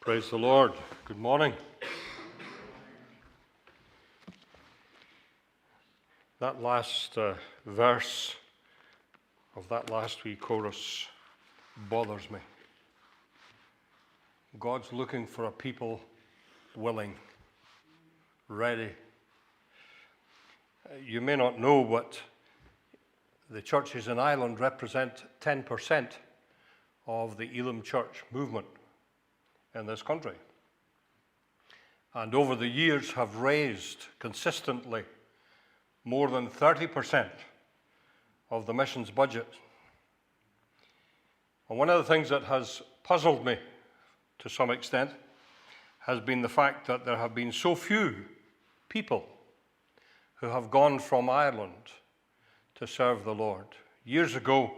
Praise the Lord. Good morning. That last verse of that last wee chorus bothers me. God's looking for a people willing, ready. You may not know, but the churches in Ireland represent 10% of the Elim church movement in this country, and over the years have raised consistently more than 30% of the missions budget. And one of the things that has puzzled me to some extent has been the fact that there have been so few people who have gone from Ireland to serve the Lord. Years ago,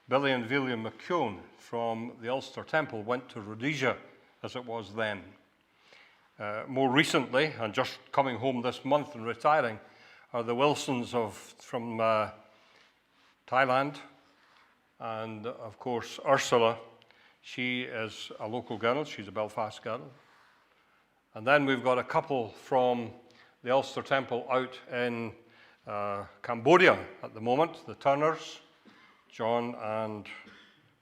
Billy and William McKeown from the Ulster Temple went to Rhodesia, as it was then. More recently, and just coming home this month and retiring, are the Wilsons from Thailand, and of course Ursula. She is a local girl, she's a Belfast girl. And then we've got a couple from the Ulster Temple out in Cambodia at the moment, the Turners, John and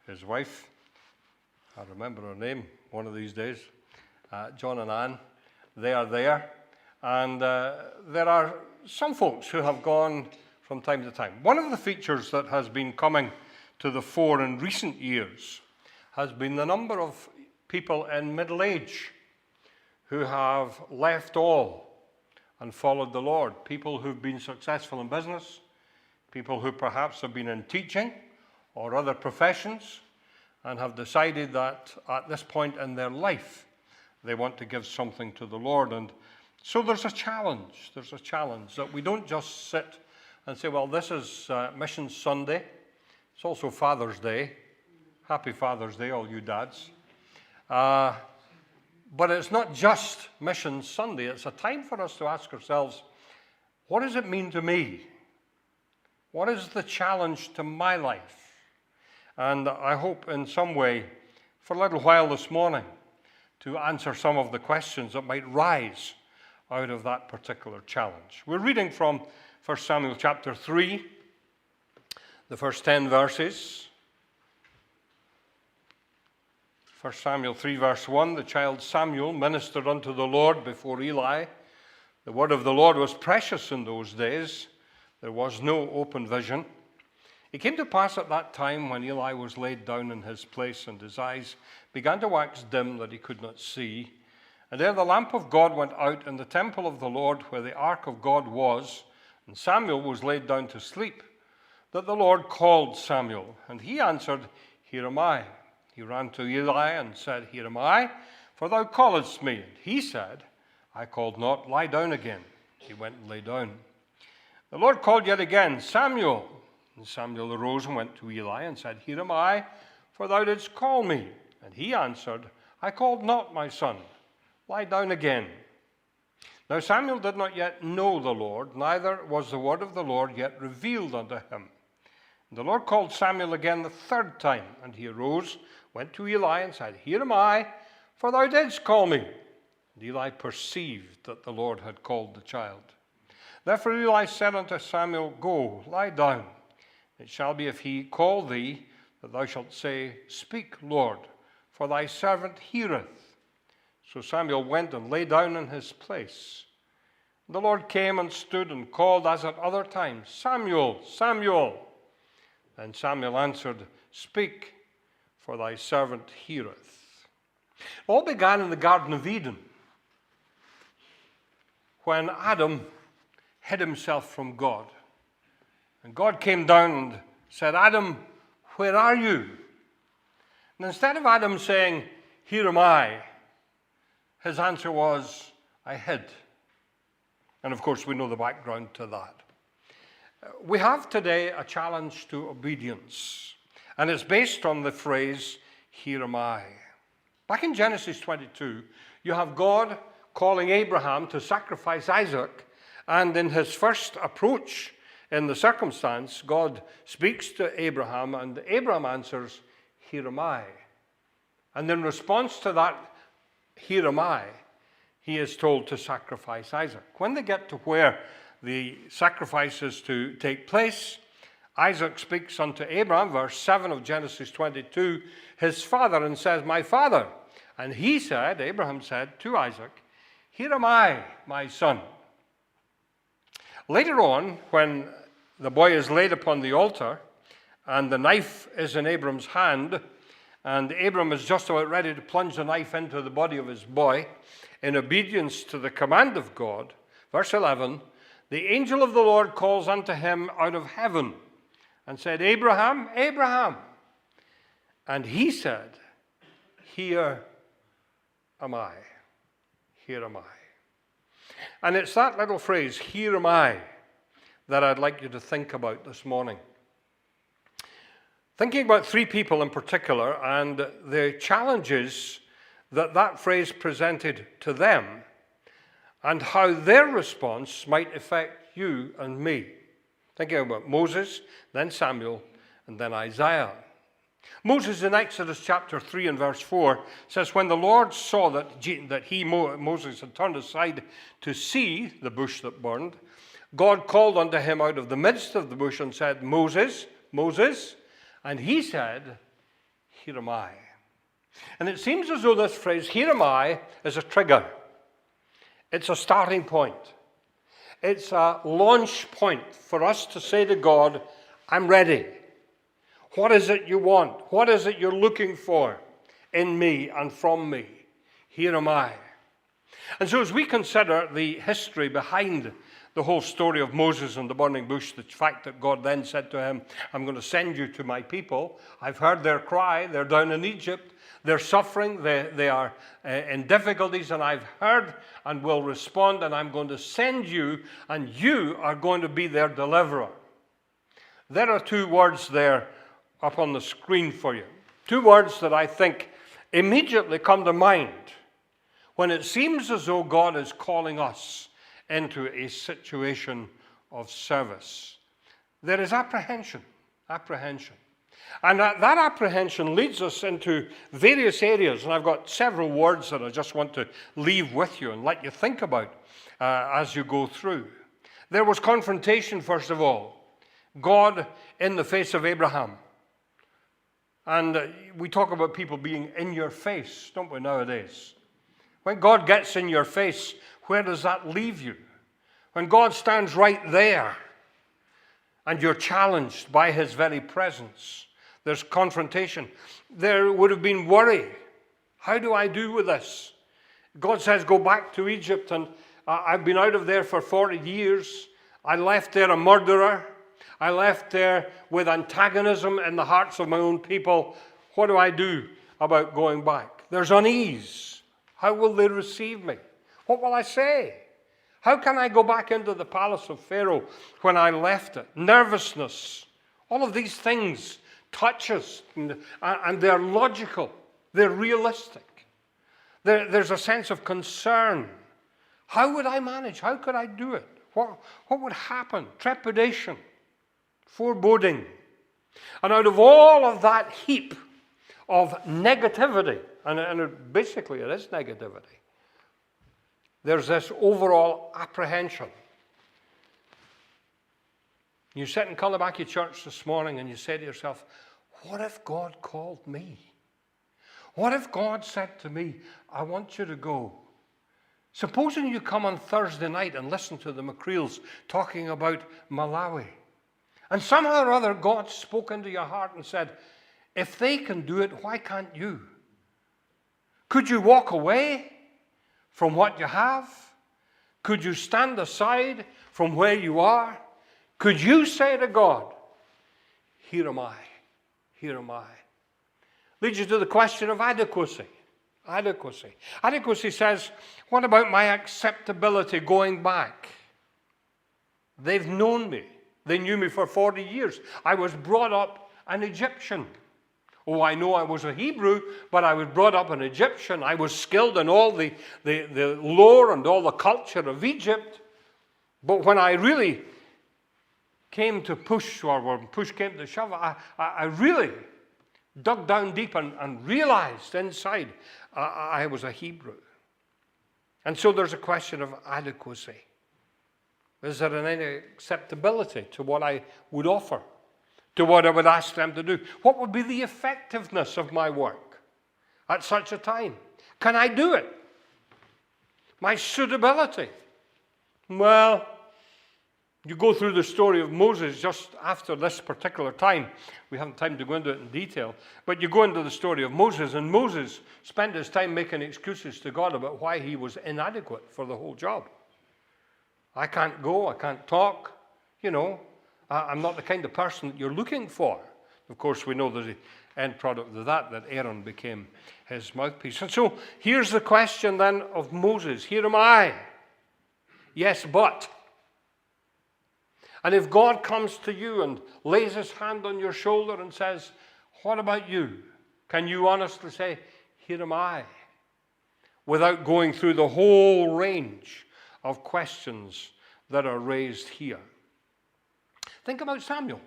his wife. I'll remember her name one of these days. John and Anne, they are there. And there are some folks who have gone from time to time. One of the features that has been coming to the fore in recent years has been the number of people in middle age who have left all and followed the Lord. People who've been successful in business, people who perhaps have been in teaching or other professions, and have decided that at this point in their life, they want to give something to the Lord. And so there's a challenge. There's a challenge that we don't just sit and say, well, this is Mission Sunday. It's also Father's Day. Happy Father's Day, all you dads. But it's not just Mission Sunday. It's a time for us to ask ourselves, what does it mean to me? What is the challenge to my life? And I hope in some way, for a little while this morning, to answer some of the questions that might rise out of that particular challenge. We're reading from 1 Samuel chapter 3, the first 10 verses. 1 Samuel 3 verse 1, the child Samuel ministered unto the Lord before Eli. The word of the Lord was precious in those days. There was no open vision. It came to pass at that time when Eli was laid down in his place, and his eyes began to wax dim that he could not see. And there the lamp of God went out in the temple of the Lord where the ark of God was, and Samuel was laid down to sleep, that the Lord called Samuel. And he answered, Here am I. He ran to Eli and said, Here am I, for thou calledst me. And he said, I called not, lie down again. He went and lay down. The Lord called yet again, Samuel. And Samuel arose and went to Eli and said, Here am I, for thou didst call me. And he answered, I called not, my son. Lie down again. Now Samuel did not yet know the Lord, neither was the word of the Lord yet revealed unto him. And the Lord called Samuel again the third time, and he arose, went to Eli, and said, Here am I, for thou didst call me. And Eli perceived that the Lord had called the child. Therefore Eli said unto Samuel, Go, lie down. It shall be, if he call thee, that thou shalt say, Speak, Lord, for thy servant heareth. So Samuel went and lay down in his place. The Lord came and stood and called as at other times, Samuel, Samuel. And Samuel answered, Speak, for thy servant heareth. All began in the Garden of Eden, when Adam hid himself from God. And God came down and said, Adam, where are you? And instead of Adam saying, Here am I, his answer was, I hid. And of course, we know the background to that. We have today a challenge to obedience, and it's based on the phrase, Here am I. Back in Genesis 22, you have God calling Abraham to sacrifice Isaac, and in his first approach in the circumstance, God speaks to Abraham, and Abraham answers, Here am I. And in response to that here am I, he is told to sacrifice Isaac. When they get to where the sacrifice is to take place, Isaac speaks unto Abraham, verse 7 of Genesis 22, his father, and says, my father. And he said, Abraham said to Isaac, here am I, my son. Later on, when the boy is laid upon the altar, and the knife is in Abram's hand, and Abram is just about ready to plunge the knife into the body of his boy, in obedience to the command of God, verse 11, the angel of the Lord calls unto him out of heaven, and said, Abraham, Abraham. And he said, here am I. Here am I. And it's that little phrase, here am I, that I'd like you to think about this morning. Thinking about three people in particular and the challenges that that phrase presented to them and how their response might affect you and me. Thinking about Moses, then Samuel, and then Isaiah. Moses in Exodus chapter 3 and verse 4 says, when the Lord saw that Moses had turned aside to see the bush that burned, God called unto him out of the midst of the bush and said, Moses, Moses. And he said, here am I. And it seems as though this phrase, here am I, is a trigger. It's a starting point. It's a launch point for us to say to God, I'm ready. What is it you want? What is it you're looking for in me and from me? Here am I. And so as we consider the history behind the whole story of Moses and the burning bush, the fact that God then said to him, I'm going to send you to my people. I've heard their cry. They're down in Egypt. They're suffering. They are in difficulties, and I've heard and will respond, and I'm going to send you, and you are going to be their deliverer. There are two words there up on the screen for you. Two words that I think immediately come to mind when it seems as though God is calling us into a situation of service. There is apprehension. Apprehension. And that apprehension leads us into various areas, and I've got several words that I just want to leave with you and let you think about as you go through. There was confrontation, first of all. God in the face of Abraham. And we talk about people being in your face, don't we, nowadays? When God gets in your face, where does that leave you? When God stands right there and you're challenged by his very presence, there's confrontation. There would have been worry. How do I do with this? God says, go back to Egypt, and I've been out of there for 40 years. I left there a murderer. I left there with antagonism in the hearts of my own people. What do I do about going back? There's unease. How will they receive me? What will I say? How can I go back into the palace of Pharaoh when I left it? Nervousness. All of these things touch us, and they're logical. They're realistic. There's a sense of concern. How would I manage? How could I do it? What would happen? Trepidation. Foreboding. And out of all of that heap of negativity, and basically it is negativity, there's this overall apprehension. You sit in Cullybackey Church this morning and you say to yourself, what if God called me? What if God said to me, I want you to go? Supposing you come on Thursday night and listen to the McCreels talking about Malawi, and somehow or other God spoke into your heart and said, if they can do it, why can't you? Could you walk away from what you have? Could you stand aside from where you are? Could you say to God, here am I, here am I? Leads you to the question of adequacy. Adequacy. Adequacy says, what about my acceptability going back? They've known me. They knew me for 40 years. I was brought up an Egyptian. Oh, I know I was a Hebrew, but I was brought up an Egyptian. I was skilled in all the lore and all the culture of Egypt. But when I really came to push, or when push came to shove, I really dug down deep and realized inside I was a Hebrew. And so there's a question of adequacy. Is there an acceptability to what I would offer, to what I would ask them to do? What would be the effectiveness of my work at such a time? Can I do it? My suitability. Well, you go through the story of Moses just after this particular time. We haven't time to go into it in detail, but you go into the story of Moses, and Moses spent his time making excuses to God about why he was inadequate for the whole job. I can't go, I can't talk, I'm not the kind of person that you're looking for. Of course, we know the end product of that Aaron became his mouthpiece. And so here's the question then of Moses. Here am I. Yes, but. And if God comes to you and lays his hand on your shoulder and says, what about you? Can you honestly say, here am I? Without going through the whole range of questions that are raised here. Think about Samuel.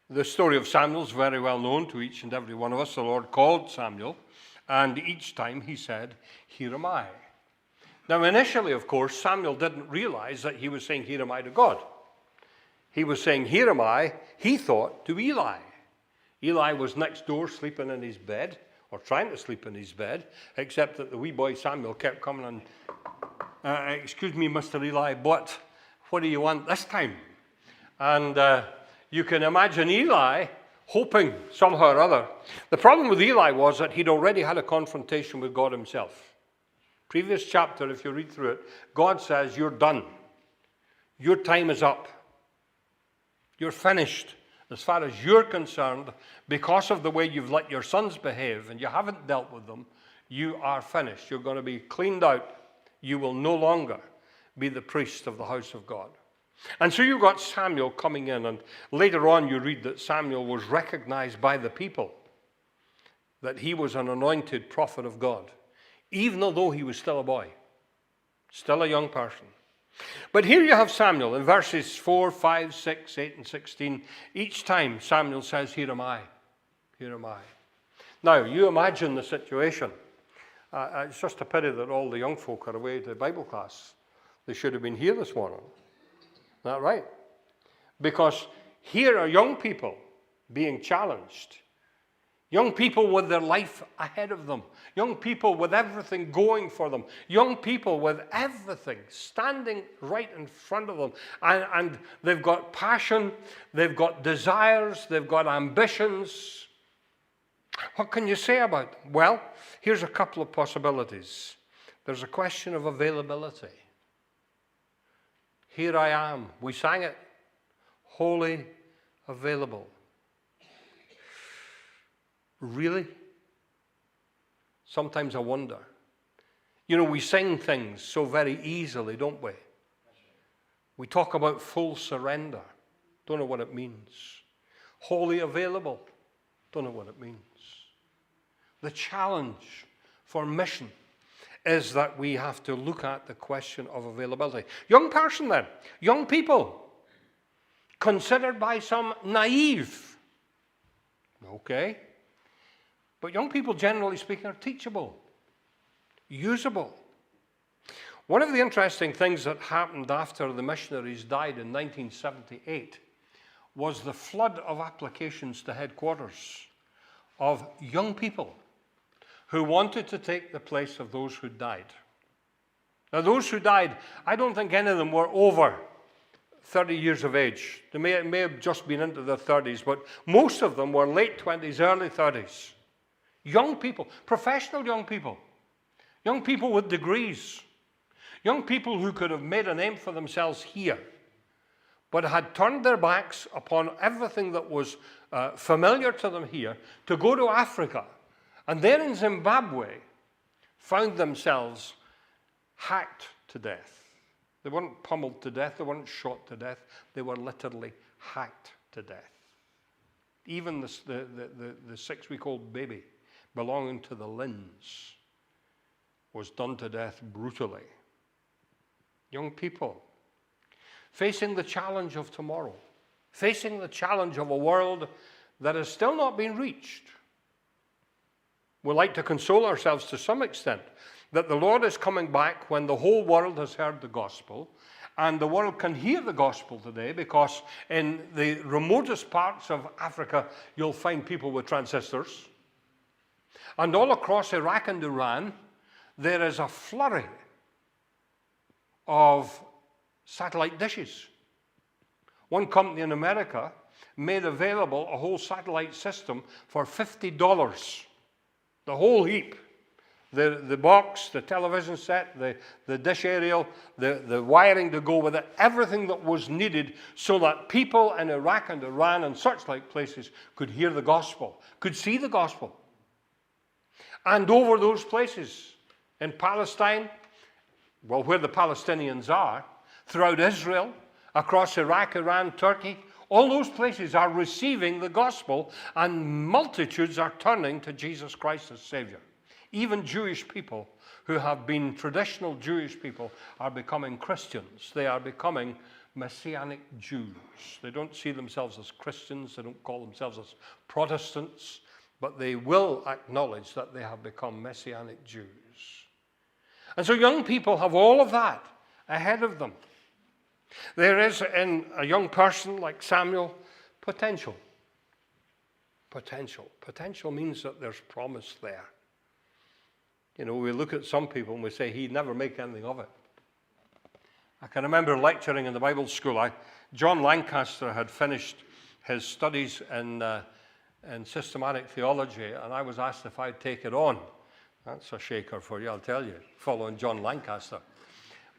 The story of Samuel is very well known to each and every one of us. The Lord called Samuel, and each time he said, here am I. Now, initially, of course, Samuel didn't realize that he was saying, here am I to God. He was saying, here am I, he thought, to Eli. Eli was next door sleeping in his bed, or trying to sleep in his bed, except that the wee boy Samuel kept coming and, excuse me, Mr. Eli, but what do you want this time? And you can imagine Eli hoping somehow or other. The problem with Eli was that he'd already had a confrontation with God himself. Previous chapter, if you read through it, God says, you're done. Your time is up. You're finished. As far as you're concerned, because of the way you've let your sons behave and you haven't dealt with them, you are finished. You're going to be cleaned out. You will no longer be the priest of the house of God. And so you've got Samuel coming in, and later on you read that Samuel was recognized by the people that he was an anointed prophet of God, even although he was still a boy, still a young person. But here you have Samuel in verses 4, 5, 6, 8, and 16. Each time Samuel says, here am I, here am I. Now, you imagine the situation. It's just a pity that all the young folk are away to Bible class. They should have been here this morning. Isn't that right? Because here are young people being challenged. Young people with their life ahead of them. Young people with everything going for them. Young people with everything standing right in front of them. And they've got passion, they've got desires, they've got ambitions. What can you say about them? Well, here's a couple of possibilities. There's a question of availability. Here I am. We sang it. Wholly available. Really? Sometimes I wonder. We sing things so very easily, don't we? We talk about full surrender. Don't know what it means. Wholly available. Don't know what it means. The challenge for mission is that we have to look at the question of availability. Young person then, young people, considered by some naive. Okay. But young people, generally speaking, are teachable, usable. One of the interesting things that happened after the missionaries died in 1978 was the flood of applications to headquarters of young people who wanted to take the place of those who died. Now, those who died, I don't think any of them were over 30 years of age. They may have just been into their 30s, but most of them were late 20s, early 30s. Young people, professional young people with degrees, young people who could have made a name for themselves here, but had turned their backs upon everything that was familiar to them here to go to Africa. And there in Zimbabwe, found themselves hacked to death. They weren't pummeled to death. They weren't shot to death. They were literally hacked to death. Even the 6-week-old baby belonging to the Lynns was done to death brutally. Young people facing the challenge of tomorrow, facing the challenge of a world that has still not been reached. We like to console ourselves to some extent that the Lord is coming back when the whole world has heard the gospel, and the world can hear the gospel today, because in the remotest parts of Africa you'll find people with transistors. And all across Iraq and Iran there is a flurry of satellite dishes. One company in America made available a whole satellite system for $50. The whole heap. The box, the television set, the dish aerial, the wiring to go with it, everything that was needed so that people in Iraq and Iran and such like places could hear the gospel, could see the gospel. And over those places, in Palestine, well, where the Palestinians are, throughout Israel, across Iraq, Iran, Turkey, all those places are receiving the gospel, and multitudes are turning to Jesus Christ as Savior. Even Jewish people who have been traditional Jewish people are becoming Christians. They are becoming Messianic Jews. They don't see themselves as Christians. They don't call themselves as Protestants, but they will acknowledge that they have become Messianic Jews. And so young people have all of that ahead of them. There is in a young person like Samuel potential. Potential. Potential means that there's promise there. You know, we look at some people and we say, he'd never make anything of it. I can remember lecturing in the Bible school. John Lancaster had finished his studies in systematic theology, and I was asked if I'd take it on. That's a shaker for you, I'll tell you, following John Lancaster.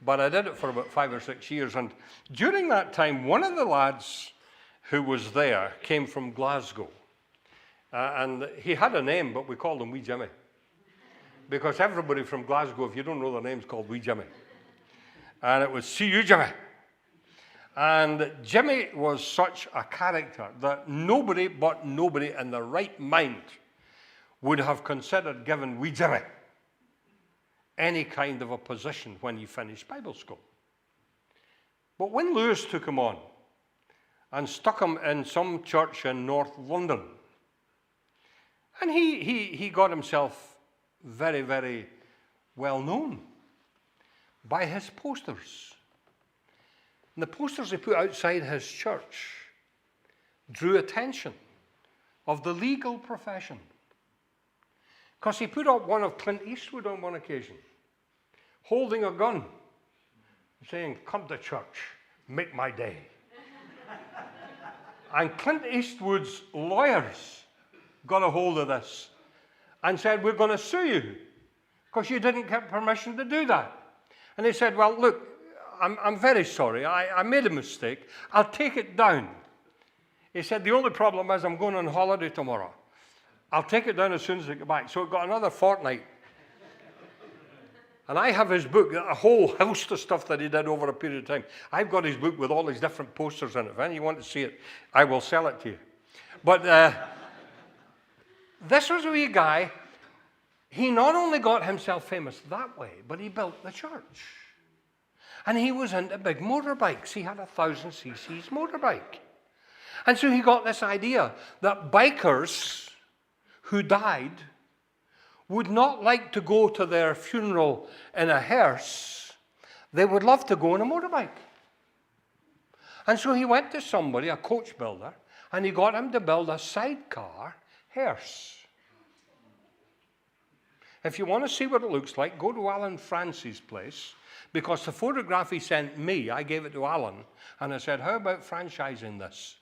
But I did it for about 5 or 6 years, and during that time, one of the lads who was there came from Glasgow. And he had a name, but we called him Wee Jimmy. Because everybody from Glasgow, if you don't know their names, called Wee Jimmy. And it was, see you, Jimmy. And Jimmy was such a character that nobody but nobody in their right mind would have considered giving Wee Jimmy any kind of a position when he finished Bible school. But when Lewis took him on and stuck him in some church in North London, and he got himself very, very well known by his posters. And the posters he put outside his church drew attention of the legal profession. Because he put up one of Clint Eastwood on one occasion, holding a gun, saying, "Come to church, make my day." And Clint Eastwood's lawyers got a hold of this and said, "We're going to sue you because you didn't get permission to do that." And he said, "Well, look, I'm very sorry. I made a mistake. I'll take it down." He said, "The only problem is I'm going on holiday tomorrow. I'll take it down as soon as I get back." So it got another fortnight. And I have his book, a whole host of stuff that he did over a period of time. I've got his book with all these different posters in it. If any of you want to see it, I will sell it to you. But this was a wee guy. He not only got himself famous that way, but he built the church. And he was into big motorbikes. He had a 1000cc motorbike. And so he got this idea that bikers who died would not like to go to their funeral in a hearse. They would love to go on a motorbike. And so he went to somebody, a coach builder, and he got him to build a sidecar hearse. If you want to see what it looks like, go to Alan Francis' place, because the photograph he sent me, I gave it to Alan, and I said, "How about franchising this?"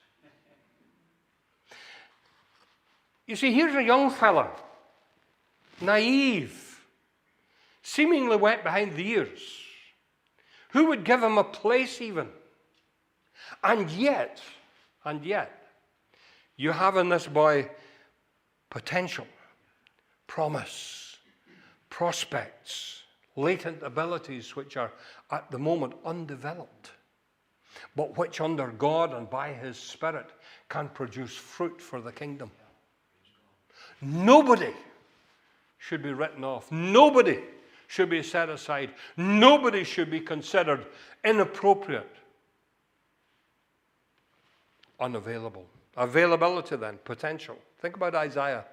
You see, here's a young fella, naive, seemingly wet behind the ears. Who would give him a place even? And yet, you have in this boy potential, promise, prospects, latent abilities which are at the moment undeveloped, but which under God and by His Spirit can produce fruit for the kingdom. Nobody should be written off. Nobody should be set aside. Nobody should be considered inappropriate, unavailable. Availability then, potential. Think about Isaiah.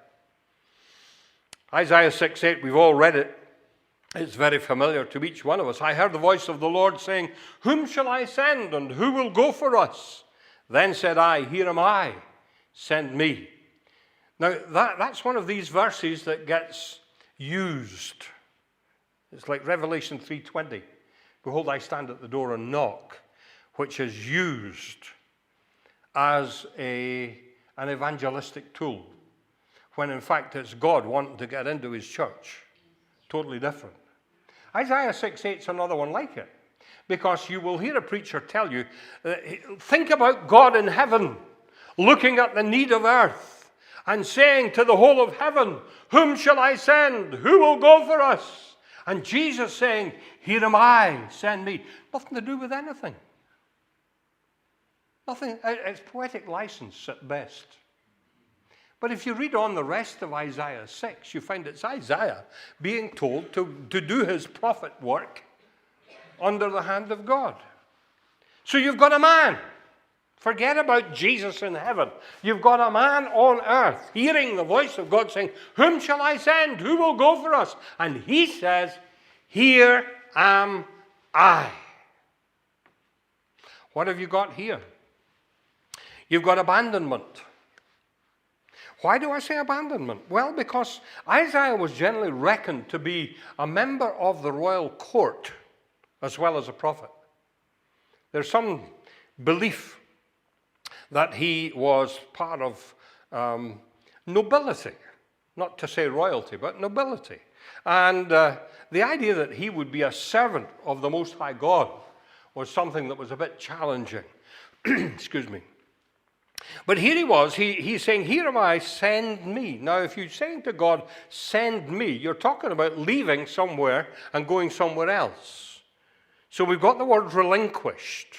Isaiah 6:8, we've all read it. It's very familiar to each one of us. I heard the voice of the Lord saying, whom shall I send, and who will go for us? Then said I, here am I, send me. Now, that's one of these verses that gets used. It's like Revelation 3:20. Behold, I stand at the door and knock, which is used as an evangelistic tool, when in fact it's God wanting to get into his church. Totally different. Isaiah 6:8 is another one like it, because you will hear a preacher tell you, think about God in heaven, looking at the need of earth, and saying to the whole of heaven, whom shall I send? Who will go for us? And Jesus saying, here am I, send me. Nothing to do with anything. Nothing. It's poetic license at best. But if you read on the rest of Isaiah 6, you find it's Isaiah being told to do his prophet work under the hand of God. So you've got a man. Forget about Jesus in heaven. You've got a man on earth hearing the voice of God saying, whom shall I send? Who will go for us? And he says, here am I. What have you got here? You've got abandonment. Why do I say abandonment? Well, because Isaiah was generally reckoned to be a member of the royal court as well as a prophet. There's some belief that he was part of nobility, not to say royalty, but nobility. And the idea that he would be a servant of the Most High God was something that was a bit challenging. Excuse me. But here he was, he's saying, here am I, send me. Now, if you're saying to God, send me, you're talking about leaving somewhere and going somewhere else. So we've got the word relinquished.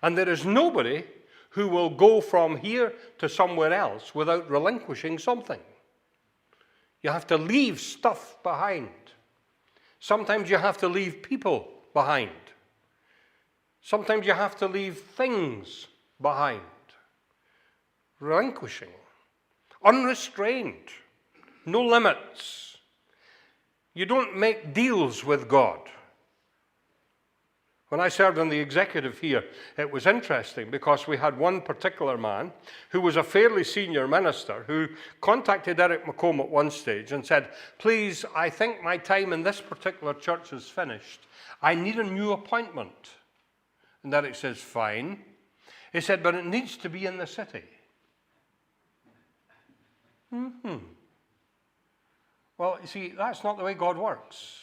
And there is nobody who will go from here to somewhere else without relinquishing something. You have to leave stuff behind. Sometimes you have to leave people behind. Sometimes you have to leave things behind. Relinquishing, unrestrained, no limits. You don't make deals with God. When I served on the executive here, it was interesting because we had one particular man who was a fairly senior minister who contacted Eric McComb at one stage and said, please, I think my time in this particular church is finished. I need a new appointment. And Eric says, fine. He said, but it needs to be in the city. Well, you see, that's not the way God works.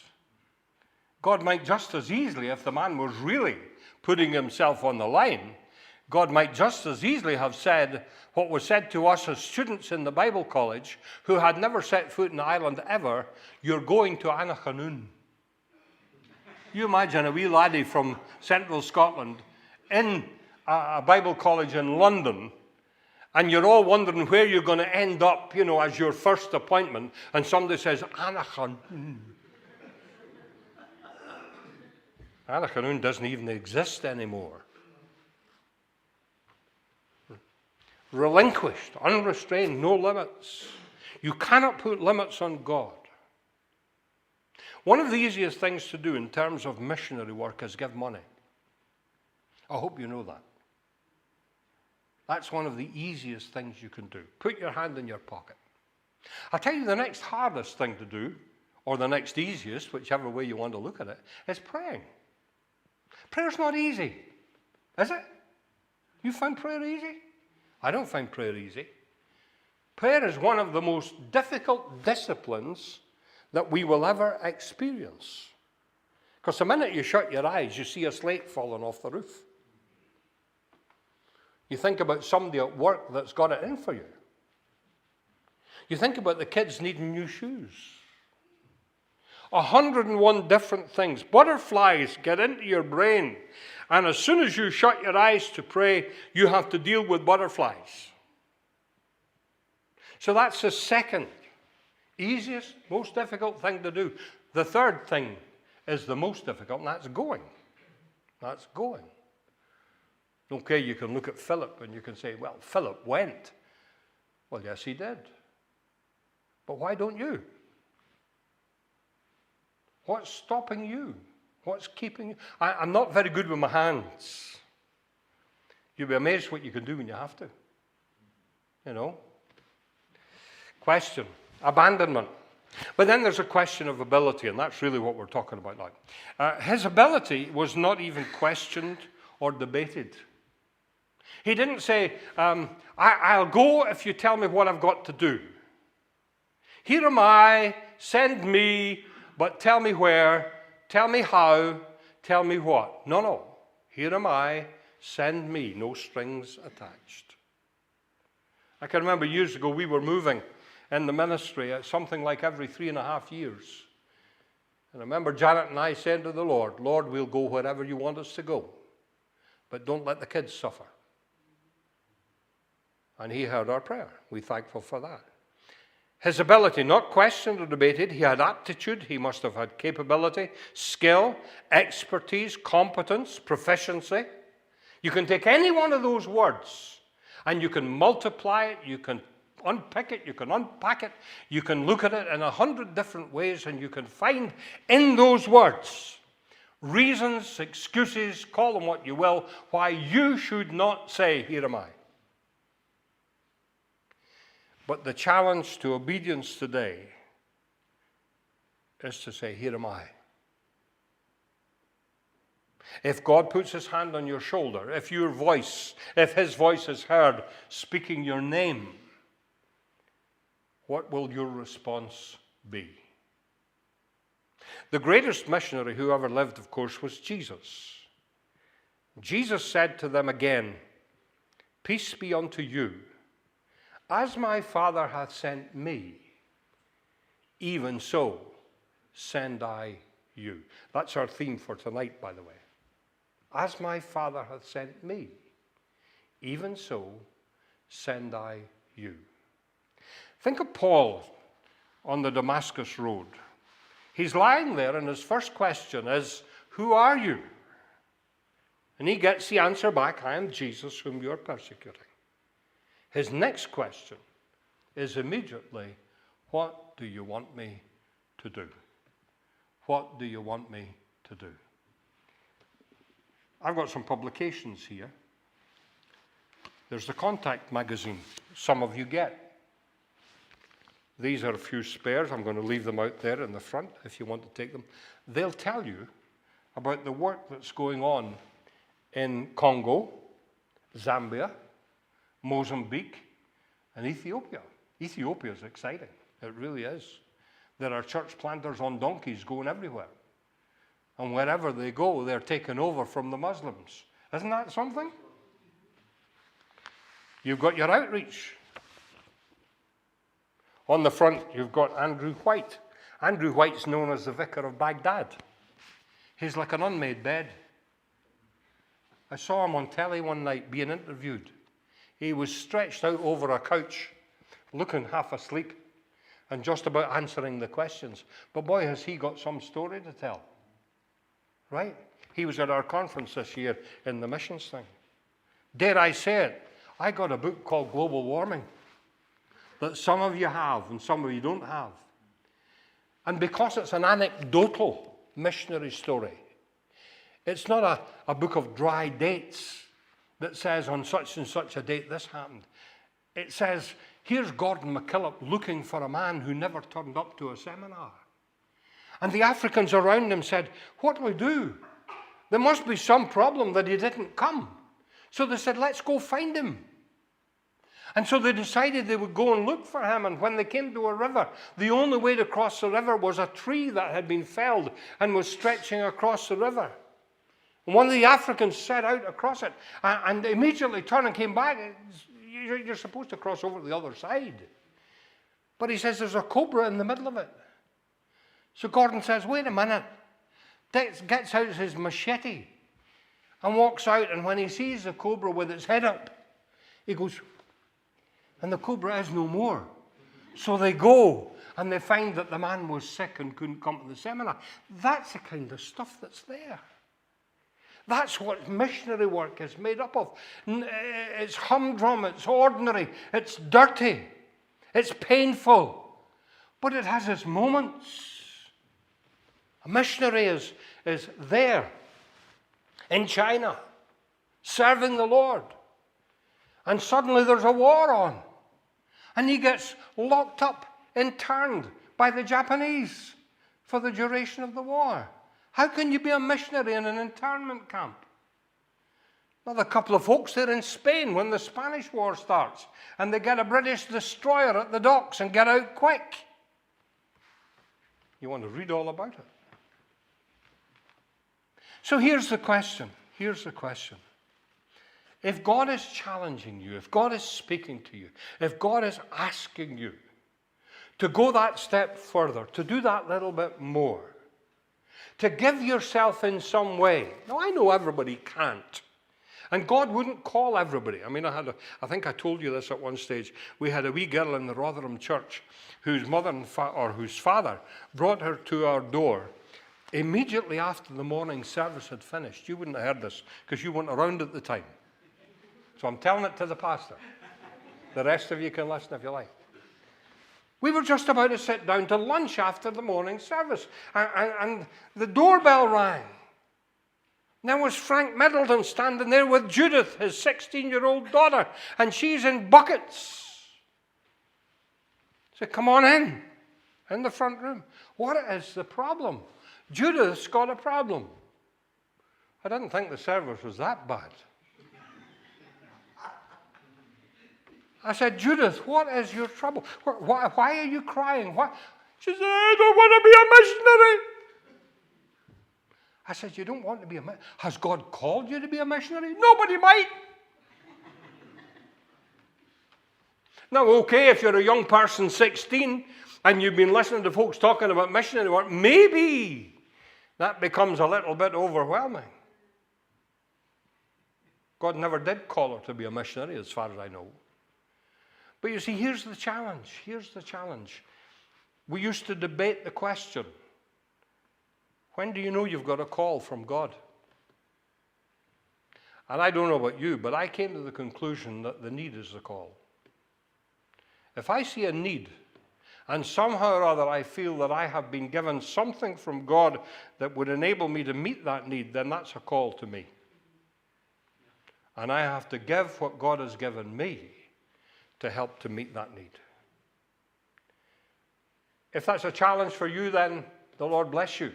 God might just as easily, if the man was really putting himself on the line, God might just as easily have said what was said to us as students in the Bible college who had never set foot in Ireland ever, you're going to Annachanoon. You imagine a wee laddie from central Scotland in a Bible college in London, and you're all wondering where you're going to end up, as your first appointment, and somebody says, Annachanoon. Annachanoon doesn't even exist anymore. Relinquished, unrestrained, no limits. You cannot put limits on God. One of the easiest things to do in terms of missionary work is give money. I hope you know that. That's one of the easiest things you can do. Put your hand in your pocket. I'll tell you the next hardest thing to do, or the next easiest, whichever way you want to look at it, is praying. Prayer's not easy, is it? You find prayer easy? I don't find prayer easy. Prayer is one of the most difficult disciplines that we will ever experience. Because the minute you shut your eyes, you see a slate falling off the roof. You think about somebody at work that's got it in for you. You think about the kids needing new shoes. 101 different things. Butterflies get into your brain. And as soon as you shut your eyes to pray, you have to deal with butterflies. So that's the second easiest, most difficult thing to do. The third thing is the most difficult, and that's going. That's going. Okay, you can look at Philip and you can say, well, Philip went. Well, yes, he did. But why don't you? What's stopping you? What's keeping you? I'm not very good with my hands. You'll be amazed what you can do when you have to. You know? Question. Abandonment. But then there's a question of ability, and that's really what we're talking about now. His ability was not even questioned or debated. He didn't say, I'll go if you tell me what I've got to do. Here am I, send me, but tell me where, tell me how, tell me what. No. Here am I, send me, no strings attached. I can remember years ago we were moving in the ministry at something like every 3.5 years. And I remember Janet and I saying to the Lord, Lord, we'll go wherever you want us to go, but don't let the kids suffer. And he heard our prayer. We're thankful for that. His ability, not questioned or debated. He had aptitude. He must have had capability, skill, expertise, competence, proficiency. You can take any one of those words and you can multiply it, you can unpick it, you can unpack it, you can look at it in 100 different ways, and you can find in those words reasons, excuses, call them what you will, why you should not say, here am I. But the challenge to obedience today is to say, here am I. If God puts his hand on your shoulder, if his voice is heard speaking your name, what will your response be? The greatest missionary who ever lived, of course, was Jesus. Jesus said to them again, peace be unto you. As my Father hath sent me, even so send I you. That's our theme for tonight, by the way. As my Father hath sent me, even so send I you. Think of Paul on the Damascus road. He's lying there, and his first question is, who are you? And he gets the answer back, I am Jesus whom you are persecuting. His next question is immediately, what do you want me to do? What do you want me to do? I've got some publications here. There's the Contact magazine. Some of you get. These are a few spares. I'm going to leave them out there in the front if you want to take them. They'll tell you about the work that's going on in Congo, Zambia, Mozambique, and Ethiopia. Ethiopia is exciting. It really is. There are church planters on donkeys going everywhere. And wherever they go, they're taken over from the Muslims. Isn't that something? You've got your outreach. On the front, you've got Andrew White. Andrew White's known as the Vicar of Baghdad. He's like an unmade bed. I saw him on telly one night being interviewed. He was stretched out over a couch, looking half asleep, and just about answering the questions. But boy, has he got some story to tell. Right? He was at our conference this year in the missions thing. Dare I say it, I got a book called Global Warming that some of you have and some of you don't have. And because it's an anecdotal missionary story, it's not a book of dry dates that says on such and such a date this happened. It says, here's Gordon MacKillop looking for a man who never turned up to a seminar. And the Africans around him said, what do we do? There must be some problem that he didn't come. So they said, let's go find him. And so they decided they would go and look for him. And when they came to a river, the only way to cross the river was a tree that had been felled and was stretching across the river. And one of the Africans set out across it and immediately turned and came back. You're supposed to cross over to the other side. But he says there's a cobra in the middle of it. So Gordon says, wait a minute. Gets out his machete and walks out. And when he sees the cobra with its head up, he goes, and the cobra is no more. So they go and they find that the man was sick and couldn't come to the seminar. That's the kind of stuff that's there. That's what missionary work is made up of. It's humdrum, it's ordinary, it's dirty, it's painful, but it has its moments. A missionary is there in China, serving the Lord, and suddenly there's a war on, and he gets locked up, interned by the Japanese for the duration of the war. How can you be a missionary in an internment camp? Well, a couple of folks there in Spain when the Spanish War starts, and they get a British destroyer at the docks and get out quick. You want to read all about it. So here's the question. If God is challenging you, if God is speaking to you, if God is asking you to go that step further, to do that little bit more, to give yourself in some way. Now, I know everybody can't. And God wouldn't call everybody. I mean, I think I told you this at one stage. We had a wee girl in the Rotherham church whose mother or whose father brought her to our door immediately after the morning service had finished. You wouldn't have heard this because you weren't around at the time. So I'm telling it to the pastor. The rest of you can listen if you like. We were just about to sit down to lunch after the morning service, and the doorbell rang. And there was Frank Middleton standing there with Judith, his 16-year-old daughter, and she's in buckets. He said, come on in the front room. What is the problem? Judith's got a problem. I didn't think the service was that bad. I said, Judith, what is your trouble? Why are you crying? She said, I don't want to be a missionary. I said, you don't want to be a missionary? Has God called you to be a missionary? Nobody might. Now, okay, if you're a young person, 16, and you've been listening to folks talking about missionary work, maybe that becomes a little bit overwhelming. God never did call her to be a missionary, as far as I know. But you see, here's the challenge. We used to debate the question, when do you know you've got a call from God? And I don't know about you, but I came to the conclusion that the need is the call. If I see a need, and somehow or other I feel that I have been given something from God that would enable me to meet that need, then that's a call to me. And I have to give what God has given me to help to meet that need. If that's a challenge for you, then the Lord bless you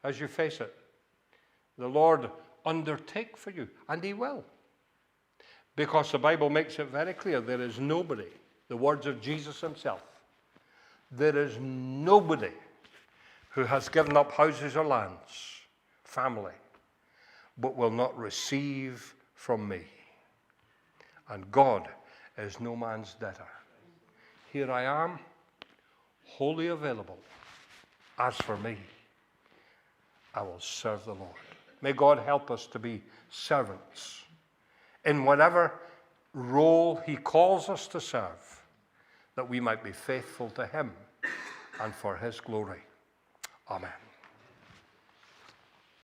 as you face it. The Lord undertake for you, and He will. Because the Bible makes it very clear, there is nobody, the words of Jesus Himself, there is nobody who has given up houses or lands, family, but will not receive from me. And God is no man's debtor. Here I am, wholly available. As for me, I will serve the Lord. May God help us to be servants in whatever role He calls us to serve, that we might be faithful to Him and for His glory. Amen.